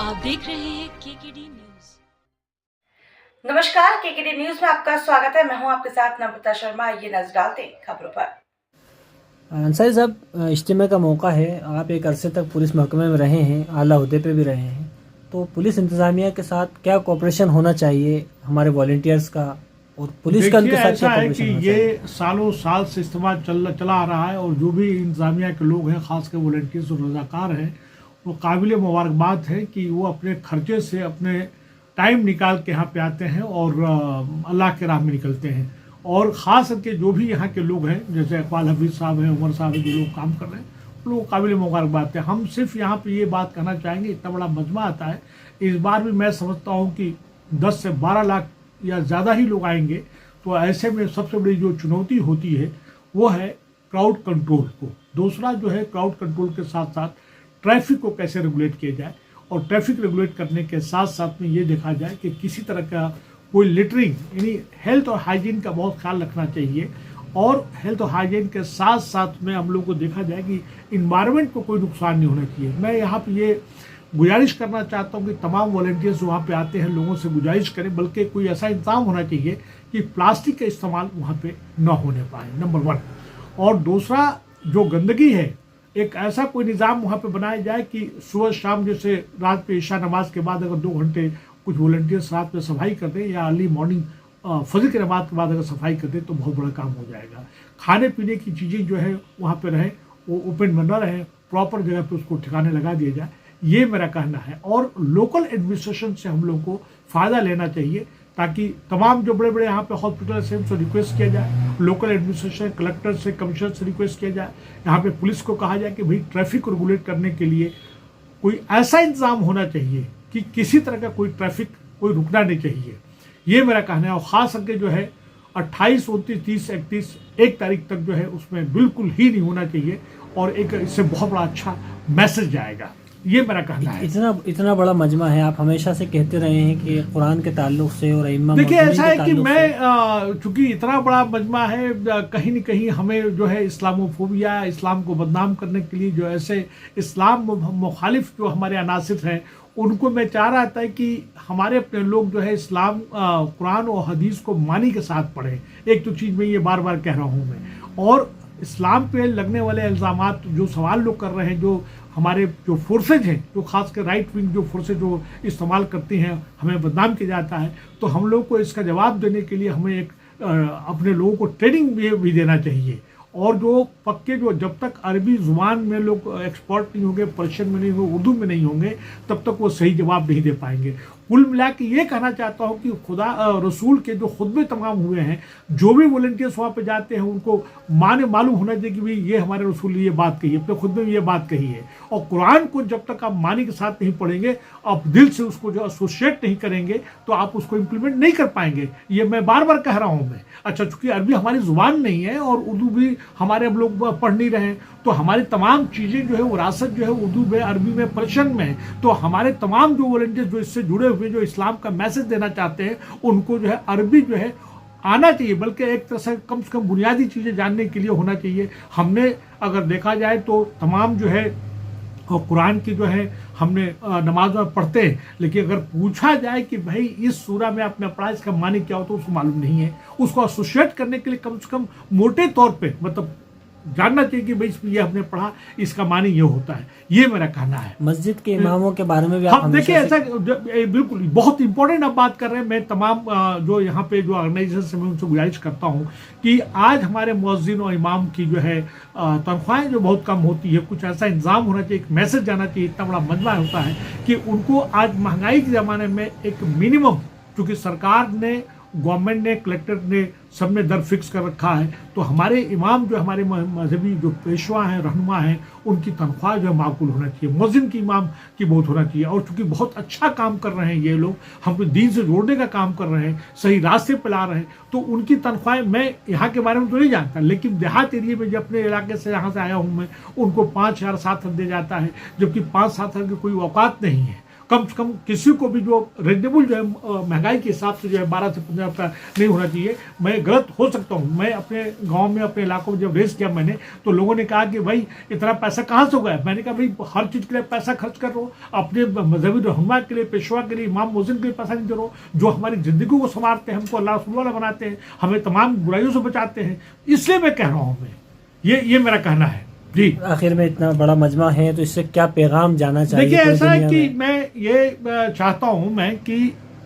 आप देख रहे हैं केकेडी न्यूज। नमस्कार, केकेडी न्यूज में आपका स्वागत है। मैं हूं आपके साथ नम्रता शर्मा। ये नजर डालते हैं खबरों पर। अंसारी साहब, इज्तिमा का मौका है। आप एक अरसे तक पुलिस महकमे में रहे हैं, आला ओहदे पे भी रहे हैं, तो पुलिस इंतजामिया के साथ क्या कोऑपरेशन होना चाहिए हमारे वॉलंटियर्स का, और पुलिस का उनके साथ ऐसा क्या है कि कोऑपरेशन होना ये चाहिए? सालों साल से इस्तेमाल चला आ रहा है और जो भी इंतजामिया के लोग हैं, खासकर वॉलंटियर्स और रजाकार हैं, वो काबिल मुबारकबाद है कि वो अपने खर्चे से अपने टाइम निकाल के यहाँ पे आते हैं और अल्लाह के राह में निकलते हैं। और ख़ास करके जो भी यहाँ के लोग हैं, जैसे इकबाल हफीज़ साहब हैं, उमर साहब हैं, जो लोग काम कर रहे हैं, उन लोग काबिल मुबारकबाद है। हम सिर्फ यहाँ पे ये बात कहना चाहेंगे, इतना बड़ा मजमा आता है, इस बार भी मैं समझता हूँ कि 10 से 12 लाख या ज़्यादा ही लोग आएंगे। तो ऐसे में सबसे बड़ी जो चुनौती होती है वो है क्राउड कंट्रोल को। दूसरा जो है, क्राउड कंट्रोल के साथ साथ ट्रैफिक को कैसे रेगुलेट किया जाए, और ट्रैफिक रेगुलेट करने के साथ साथ में ये देखा जाए कि किसी तरह का कोई लिटरिंग, यानी हेल्थ और हाइजीन का बहुत ख्याल रखना चाहिए। और हेल्थ और हाइजीन के साथ साथ में हम लोग को देखा जाए कि इन्वायरमेंट को कोई नुकसान नहीं होना चाहिए। मैं यहाँ पे ये गुजारिश करना चाहता हूँ कि तमाम वॉलंटियर्स वहाँ पे आते हैं, लोगों से गुजारिश करें, बल्कि कोई ऐसा इंतजाम होना चाहिए कि प्लास्टिक का इस्तेमाल वहाँ पे न होने पाए, नंबर 1। और दूसरा, जो गंदगी है, एक ऐसा कोई निज़ाम वहाँ पे बनाया जाए कि सुबह शाम, जैसे रात पे ईशा नमाज के बाद अगर 2 घंटे कुछ वॉलंटियर्स रात में सफाई कर दें, या अर्ली मॉर्निंग फजर की नमाज के बाद अगर सफाई कर दें, तो बहुत बड़ा काम हो जाएगा। खाने पीने की चीज़ें जो है वहाँ पे रहें, वो ओपन में न रहें, प्रॉपर जगह पे उसको ठिकाने लगा दिया जाए, ये मेरा कहना है। और लोकल एडमिनिस्ट्रेशन से हम लोग को फ़ायदा लेना चाहिए, ताकि तमाम जो बड़े बड़े यहाँ पे हॉस्पिटल से उनसे रिक्वेस्ट किया जाए, लोकल एडमिनिस्ट्रेशन, कलेक्टर से, कमिश्नर से रिक्वेस्ट किया जाए, यहाँ पे पुलिस को कहा जाए कि भाई ट्रैफिक को रेगुलेट करने के लिए कोई ऐसा इंतज़ाम होना चाहिए कि किसी तरह का कोई ट्रैफिक कोई रुकना नहीं चाहिए। ये मेरा कहना है। और ख़ास करके जो है 28, 29, 30, 31, 1 तारीख तक जो है उसमें बिल्कुल ही नहीं होना चाहिए, और एक इससे बहुत बड़ा अच्छा मैसेज जाएगा, ये मेरा कहना है। इतना बड़ा मजमा है। आप हमेशा से कहते रहे हैं कि कुरान के ताल्लुक से और इमाम देखिए, ऐसा है कि मैं चूंकि इतना बड़ा मजमा है, कहीं न कहीं हमें जो है इस्लामोफोबिया, इस्लाम को बदनाम करने के लिए जो ऐसे इस्लाम मुखालिफ जो हमारे अनासिर हैं, उनको मैं चाह रहा था कि हमारे अपने लोग जो है इस्लाम, कुरान और हदीस को मानी के साथ पढ़ें। एक तो चीज़ मैं ये बार बार कह रहा हूँ मैं। और इस्लाम पे लगने वाले इल्ज़ामात, जो सवाल लोग कर रहे हैं, जो हमारे जो फोर्सेज हैं, जो खासकर राइट विंग जो फोर्सेज जो इस्तेमाल करती हैं, हमें बदनाम किया जाता है, तो हम लोग को इसका जवाब देने के लिए हमें एक अपने लोगों को ट्रेनिंग भी देना चाहिए। और जो पक्के, जो जब तक अरबी ज़ुबान में लोग एक्सपर्ट नहीं होंगे, पर्शियन में नहीं होंगे, उर्दू में नहीं होंगे, तब तक वो सही जवाब नहीं दे पाएंगे। कुल मिला के ये कहना चाहता हूँ कि खुदा रसूल के जो खुतबे तमाम हुए हैं, जो भी वॉलंटियर्स वहाँ पे जाते हैं, उनको मालूम होना चाहिए कि भाई ये हमारे रसूल ने ये बात कही है, अपने खुतबे में ये बात कही है। और कुरान को जब तक आप मानी के साथ नहीं पढ़ेंगे, आप दिल से उसको जो एसोसिएट नहीं करेंगे, तो आप उसको इम्प्लीमेंट नहीं कर पाएंगे। ये मैं बार बार कह रहा हूँ मैं। अच्छा, चूंकि अरबी हमारी ज़ुबान नहीं है और उर्दू भी हमारे हम लोग पढ़ नहीं रहे, तो हमारी तमाम चीज़ें जो है, विरासत जो है उर्दू में, अरबी में, पर्शियन में है। तो हमारे तमाम जो वॉलंटियर्स जो इससे जुड़े हुए, जो इस्लाम का मैसेज देना चाहते हैं, उनको जो है अरबी जो है आना चाहिए, बल्कि एक तरह से कम बुनियादी चीज़ें जानने के लिए होना चाहिए। हमने अगर देखा जाए तो तमाम जो है और कुरान की जो है हमने नमाज में पढ़ते हैं, लेकिन अगर पूछा जाए कि भाई इस सूरा में आपने पढ़ा, इसका मानी क्या होता है, उसको मालूम नहीं है। उसको एसोसिएट करने के लिए कम से कम मोटे तौर पे मतलब जानना चाहिए कि भाई ये हमने पढ़ा, इसका मानी ये होता है। ये मेरा कहना है। मस्जिद के इमामों के बारे में भी हम देखिए, ऐसा बिल्कुल बहुत इंपॉर्टेंट आप बात कर रहे हैं। मैं तमाम जो यहाँ पे जो ऑर्गेनाइजेशन से मैं उनसे गुजारिश करता हूँ कि आज हमारे मुअज्जिन और इमाम की जो है तनख्वाहें जो बहुत कम होती है, कुछ ऐसा इंतजाम होना चाहिए, एक मैसेज जाना चाहिए। इतना बड़ा मजमा होता है कि उनको आज महंगाई के ज़माने में एक मिनिमम, चूँकि सरकार ने, गवर्नमेंट ने, कलेक्टर ने, सब ने दर फिक्स कर रखा है, तो हमारे इमाम जो हमारे मजहबी जो पेशवा हैं, रहनुमा हैं, उनकी तनख्वाह जो है माकूल होना चाहिए। मुअज्जिन की, इमाम की बहुत होना चाहिए। और चूंकि बहुत अच्छा काम कर रहे हैं ये लोग, हमको दीन से जोड़ने का काम कर रहे हैं, सही रास्ते पर ला रहे हैं, तो उनकी तनख्वाहें, मैं यहाँ के बारे में तो नहीं जानता, लेकिन देहात एरिए में जब अपने इलाके से यहाँ से आया हूँ मैं, उनको 5,000 7,000 दिया जाता है, जबकि 5-7 हज़ार की कोई औकात नहीं है। कम से कम किसी को भी जो रिजनेबल जो है महंगाई के हिसाब से जो है 12 से 15 रुपया नहीं होना चाहिए। मैं गलत हो सकता हूँ, मैं अपने गांव में अपने इलाकों में जब रेस किया मैंने, तो लोगों ने कहा कि भाई इतना पैसा कहाँ से होगा। मैंने कहा भाई हर चीज़ के लिए पैसा खर्च कर रहे हो, अपने मजहबी रहनुमा के लिए, पेशवा के लिए, इमाम मुअज्जिन के लिए पैसा नहीं दे रहे हो, जो हमारी ज़िंदगी को संवारते हैं, हमको अल्लाह रसूल वाला बनाते हैं, हमें तमाम बुराइयों से बचाते हैं। इसलिए मैं कह रहा हूँ, मैं ये मेरा कहना है जी। आखिर में इतना बड़ा मजमा है तो इससे क्या पैगाम जाना चाहिए? देखिए पूरी ऐसा है दुनिया कि में? मैं ये चाहता हूँ मैं कि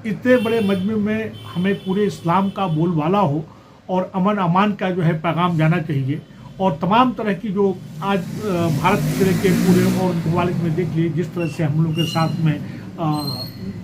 इतने बड़े मजमे में हमें पूरे इस्लाम का बोलबाला हो और अमन अमान का जो है पैगाम जाना चाहिए। और तमाम तरह की जो आज भारत के पूरे और ममालिक में देख लीजिए जिस तरह से हम लोग के साथ में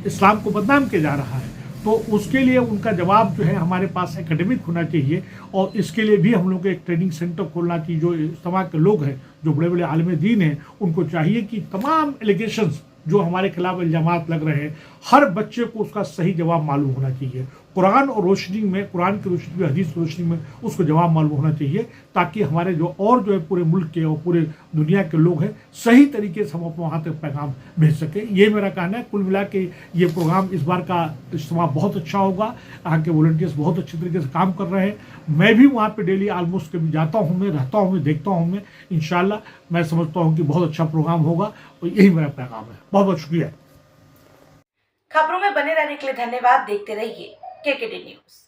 इस्लाम को बदनाम किया जा रहा है, तो उसके लिए उनका जवाब जो है हमारे पास एकेडमिक होना चाहिए। और इसके लिए भी हम लोग को एक ट्रेनिंग सेंटर खोलना चाहिए। जो इज्तिमा के लोग हैं, जो बड़े बड़े आलिम दीन हैं, उनको चाहिए कि तमाम एलिगेशंस जो हमारे खिलाफ इल्जामात लग रहे हैं, हर बच्चे को उसका सही जवाब मालूम होना चाहिए। कुरान और रोशनी में, कुरान की रोशनी में, हदीस की रोशनी में उसको जवाब मालूम होना चाहिए, ताकि हमारे जो और जो है पूरे मुल्क के और पूरे दुनिया के लोग हैं सही तरीके से हम अपने वहाँ तक पैगाम भेज सकें। ये मेरा कहना है। कुल मिला के ये प्रोग्राम इस बार का इज्तिमा बहुत अच्छा होगा। यहाँ के वॉलंटियर्स बहुत अच्छे तरीके से काम कर रहे हैं। मैं भी वहाँ पर डेली ऑलमोस्ट कभी जाता हूँ, मैं रहता हूँ, मैं देखता हूँ। मैं इंशाल्लाह मैं समझता हूँ कि बहुत अच्छा प्रोग्राम होगा और यही मेरा पैगाम है। बहुत बहुत शुक्रिया। खबरों में बने रहने के लिए धन्यवाद। देखते रहिए केकेडी न्यूज।